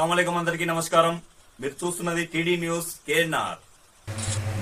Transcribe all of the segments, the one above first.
అస్సలాముఅలైకుం అందరికీ నమస్కారం. మీరు చూస్తున్నది టీడీ న్యూస్ కేఎన్ఆర్.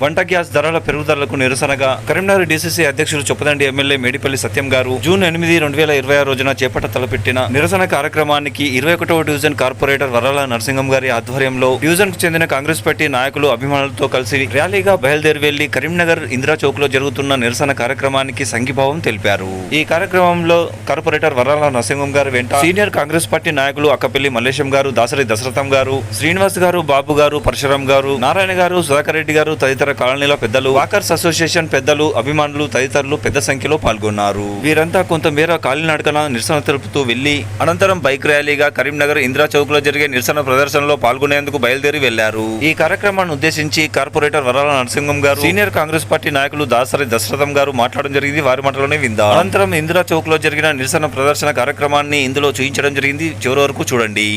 వంట గ్యాస్ ధరల పెరుగుదలకు నిరసనగా కరీంనగర్ డీసీసీ అధ్యక్షులు చొప్పదండి ఎమ్మెల్యే మేడిపల్లి సత్యం గారు జూన్ 8, 2026 రోజున చేపట్ట తలపెట్టిన నిరసన కార్యక్రమానికి 21వ డివిజన్ కార్పొరేటర్ వరాల నరసింహం గారి ఆధ్వర్యంలో డివిజన్ కు చెందిన కాంగ్రెస్ పార్టీ నాయకులు అభిమానులతో కలిసి ర్యాలీగా బయలుదేరి వెళ్లి కరీంనగర్ ఇందిరా చౌక్ లో జరుగుతున్న నిరసన కార్యక్రమానికి సంఘీభావం తెలిపారు. ఈ కార్యక్రమంలో కార్పొరేటర్ వరాల నరసింహం గారు వెంట సీనియర్ కాంగ్రెస్ పార్టీ నాయకులు అక్కపల్లి మల్లేశం గారు, దాసరి దశరథం గారు, శ్రీనివాస్ గారు, బాబు గారు, పరశురాం గారు, నారాయణ గారు, సుధాకర్ రెడ్డి గారు తదితర కాలనీల పెద్దలు, వాకర్స్ అసోసియేషన్ పెద్దలు, అభిమానులు తదితరులు పెద్ద సంఖ్యలో పాల్గొన్నారు. వీరంతా కొంతమేర కాలినడకన నిరసన తెలుపుతూ వెళ్లి అనంతరం బైక్ ర్యాలీగా కరీంనగర్ ఇందిరా చౌక్ లో జరిగే నిరసన ప్రదర్శనలో పాల్గొనేందుకు బయలుదేరి వెళ్లారు. ఈ కార్యక్రమాన్ని ఉద్దేశించి కార్పొరేటర్ వరాల నరసింహం గారు, సీనియర్ కాంగ్రెస్ పార్టీ నాయకులు దాసరి దశరథం గారు మాట్లాడడం జరిగింది. వారి మాటలోనే విందాం. అనంతరం ఇందిరా చౌక్ లో జరిగిన నిరసన ప్రదర్శన కార్యక్రమాన్ని ఇందులో చూపించడం జరిగింది. చివరి వరకు చూడండి.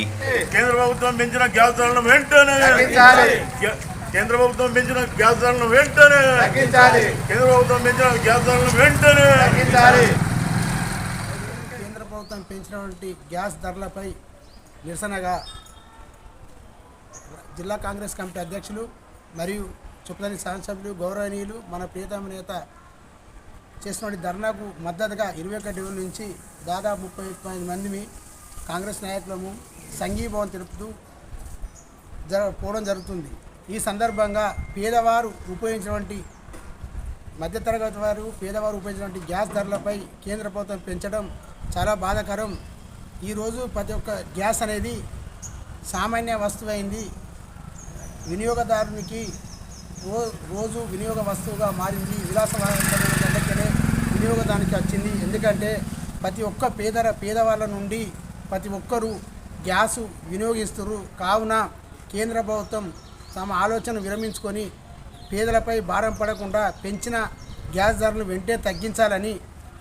కేంద్ర ప్రభుత్వం పెంచిన గ్యాస్ ధరలను వెంటనే తగ్గించాలి. కేంద్ర ప్రభుత్వం పెంచిన గ్యాస్ ధరలను వెంటనే తగ్గించాలి. కేంద్ర ప్రభుత్వం పెంచిన గ్యాస్ ధరలను వెంటనే తగ్గించాలి. కేంద్ర ప్రభుత్వం పెంచినటువంటి గ్యాస్ ధరలపై నిరసనగా జిల్లా కాంగ్రెస్ కమిటీ అధ్యక్షులు మరియు చొప్పదండి శాసనసభ్యులు గౌరవనీయులు మన ప్రియతమ నేత చేసినటువంటి ధర్నాకు మద్దతుగా 21 డివిజన్ నుంచి దాదాపు 35 మంది కాంగ్రెస్ నాయకులము సంఘీభావం తెలుపుతూ పోవడం జరుగుతుంది. ఈ సందర్భంగా పేదవారు ఉపయోగించినటువంటి మధ్యతరగతి వారు పేదవారు ఉపయోగించినటువంటి గ్యాస్ ధరలపై కేంద్ర ప్రభుత్వం పెంచడం చాలా బాధాకరం. ఈరోజు ప్రతి ఒక్క గ్యాస్ అనేది సామాన్య వస్తువు అయింది. వినియోగదారునికి రోజు వినియోగ వస్తువుగా మారింది. విలాసవంతమైన దగ్గరే వినియోగదానికి వచ్చింది. ఎందుకంటే ప్రతి ఒక్క పేదవాళ్ళ నుండి ప్రతి ఒక్కరూ గ్యాసు వినియోగిస్తున్నారు. కావున కేంద్ర ప్రభుత్వం తమ ఆలోచన విరమించుకొని పేదలపై భారం పడకుండా పెంచిన గ్యాస్ ధరలను వెంటనే తగ్గించాలని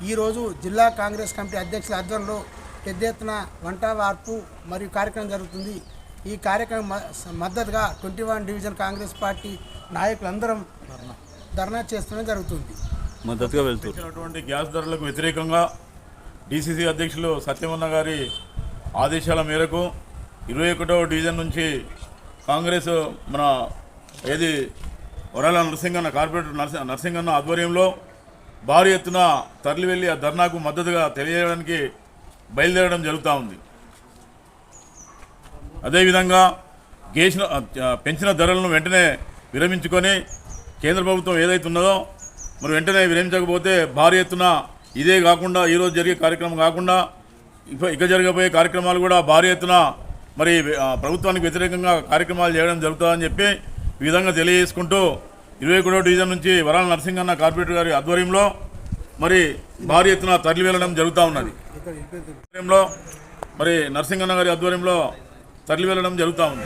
ఈరోజు జిల్లా కాంగ్రెస్ కమిటీ అధ్యక్షుల ఆధ్వర్యంలో పెద్ద ఎత్తున వంట వార్పు మరియు కార్యక్రమం జరుగుతుంది. ఈ కార్యక్రమం మద్దతుగా 21 డివిజన్ కాంగ్రెస్ పార్టీ నాయకులందరం ధర్నా చేస్తూనే జరుగుతుంది. మద్దతుగా వెళ్తున్నటువంటి గ్యాస్ ధరలకు వ్యతిరేకంగా డీసీసీ అధ్యక్షులు సత్యమన్న గారి ఆదేశాల మేరకు 21వ డివిజన్ నుంచి కాంగ్రెస్ మన వరాల నరసింహన్న కార్పొరేటర్ నరసింహన్న ఆధ్వర్యంలో భారీ ఎత్తున తరలి వెళ్ళి ఆ ధర్నాకు మద్దతుగా తెలియజేయడానికి బయలుదేరడం జరుగుతూ ఉంది. అదేవిధంగా పెంచిన ధరలను వెంటనే విరమించుకొని కేంద్ర ప్రభుత్వం ఏదైతే ఉన్నదో మరి వెంటనే విరమించకపోతే భారీ ఎత్తున ఇదే కాకుండా ఈరోజు జరిగే కార్యక్రమం కాకుండా ఇక జరగబోయే కార్యక్రమాలు కూడా భారీ ఎత్తున మరి ప్రభుత్వానికి వ్యతిరేకంగా కార్యక్రమాలు చేయడం జరుగుతుందని చెప్పి ఈ విధంగా తెలియజేసుకుంటూ 21వ డివిజన్ నుంచి వరాల నరసింహన్న కార్పొరేటర్ గారి ఆధ్వర్యంలో మరి భారీ ఎత్తున తరలి వెళ్ళడం జరుగుతూ ఉన్నది. మరి నరసింహన్న గారి ఆధ్వర్యంలో తరలి వెళ్ళడం జరుగుతూ ఉంది.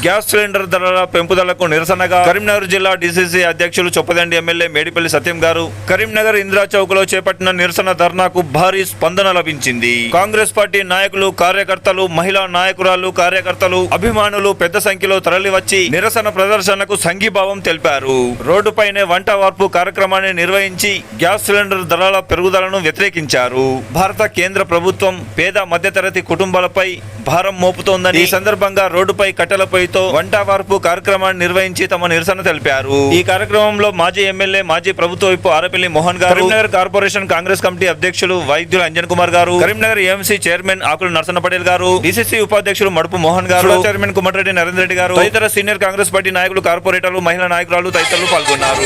గ్యాస్ సిలిండర్ ధరల పెంపుదలకు నిరసనగా కరీంనగర్ జిల్లా డీసీసీ అధ్యక్షులు చొప్పదండి ఎమ్మెల్యే మేడిపల్లి సత్యం గారు కరీంనగర్ ఇందిరా చౌక్ లో చేపట్టిన నిరసన ధర్నాకు భారీ స్పందన లభించింది. కాంగ్రెస్ పార్టీ నాయకులు, కార్యకర్తలు, మహిళా నాయకురాలు, కార్యకర్తలు, అభిమానులు పెద్ద సంఖ్యలో తరలివచ్చి నిరసన ప్రదర్శనకు సంఘీభావం తెలిపారు. రోడ్డుపైనే వంట వార్పు కార్యక్రమాన్ని నిర్వహించి గ్యాస్ సిలిండర్ ధరల పెరుగుదలను వ్యతిరేకించారు. భారత కేంద్ర ప్రభుత్వం పేద మధ్యతరగతి కుటుంబాలపై భారం మోపుతోందని ఈ సందర్భంగా రోడ్డుపై కట్టెలపైతో వంట వార్పు కార్యక్రమాన్ని నిర్వహించి తమ నిరసన తెలిపారు. ఈ కార్యక్రమంలో మాజీ ఎమ్మెల్యే, మాజీ ప్రభుత్వ వైపు ఆరపల్లి మోహన్ గారు, కరీంనగర్ కార్పొరేషన్ కాంగ్రెస్ కమిటీ అధ్యక్షులు వైద్యులు అంజన్ కుమార్ గారు, కరీంనగర్ ఏఎంసీ చైర్మన్ ఆకుల నరసన్న పటేల్ గారు, డీసీసీ ఉపాధ్యక్షులు మడుపు మోహన్ గారు, చైర్మన్ కుమరెడ్డి నరేంద్ర రెడ్డి గారు తదితర సీనియర్ కాంగ్రెస్ పార్టీ నాయకులు, కార్పొరేటర్లు, మహిళా నాయకురాలు తదితరులు పాల్గొన్నారు.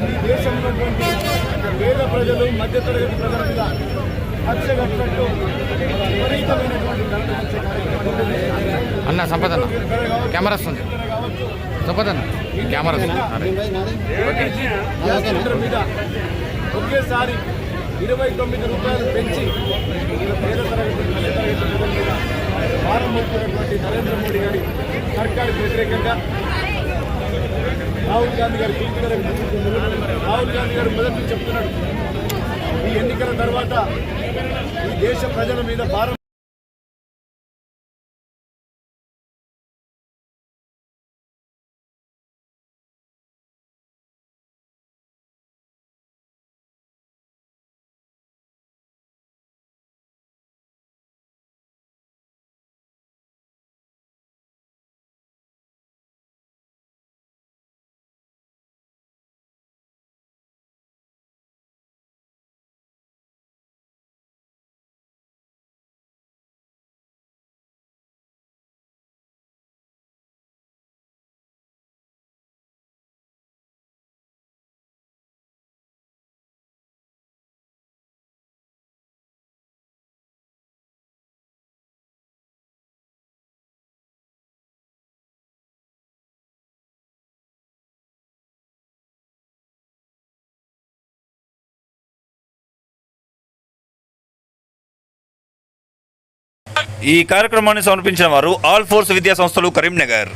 ఈ దేశంలో పేద ప్రజలు మధ్యతరగతి ప్రజల మీద హత్య కట్టినట్టు విపరీతమైనటువంటి దండన వచ్చే కార్యక్రమం అన్న సంపదన్న కెమెరా వస్తుంది సంపదన్న కెమెరా వస్తుంది సిలిండర్ మీద ఒకేసారి 29 రూపాయలు పెంచి పేద తరగతి మధ్యతరగతి ప్రజల మీద భారం మోపుతున్నటువంటి నరేంద్ర మోడీ గారి సర్కారుకు వ్యతిరేకంగా రాహుల్ గాంధీ గారు రాహుల్ గాంధీ గారు మొదటి నుంచి చెప్తున్నాడు, ఈ ఎన్నికల తర్వాత ఈ దేశ ప్రజల మీద భారం ఈ కార్యక్రమాన్ని సమర్పించిన వారు ఆల్ ఫోర్స్ విద్యా సంస్థలు కరీంనగర్,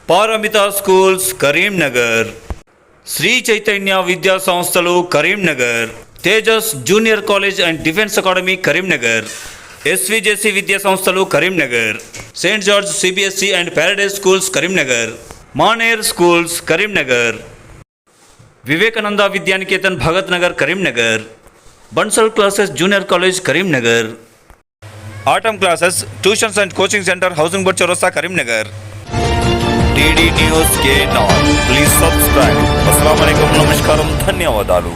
పారమిత స్కూల్స్ కరీంనగర్, శ్రీ చైతన్య విద్యా సంస్థలు Karimnagar, Tejas junior college and defence academy Karimnagar, SVJC విద్యా సంస్థలు Karimnagar, Saint George CBSE and Paradise schools Karimnagar, Maner schools Karimnagar, Vivekananda Vidyaniketan Bhagat Nagar Karimnagar, Bansal classes junior college Karimnagar, Atom classes tuitions and coaching centre housing board చౌరస్తా కరీంనగర్. టీడీ న్యూస్ के नाम प्लीज सब्सक्राइब. अस्सलाम वालेकुम, नमस्कारम, ధన్యవాదాలు.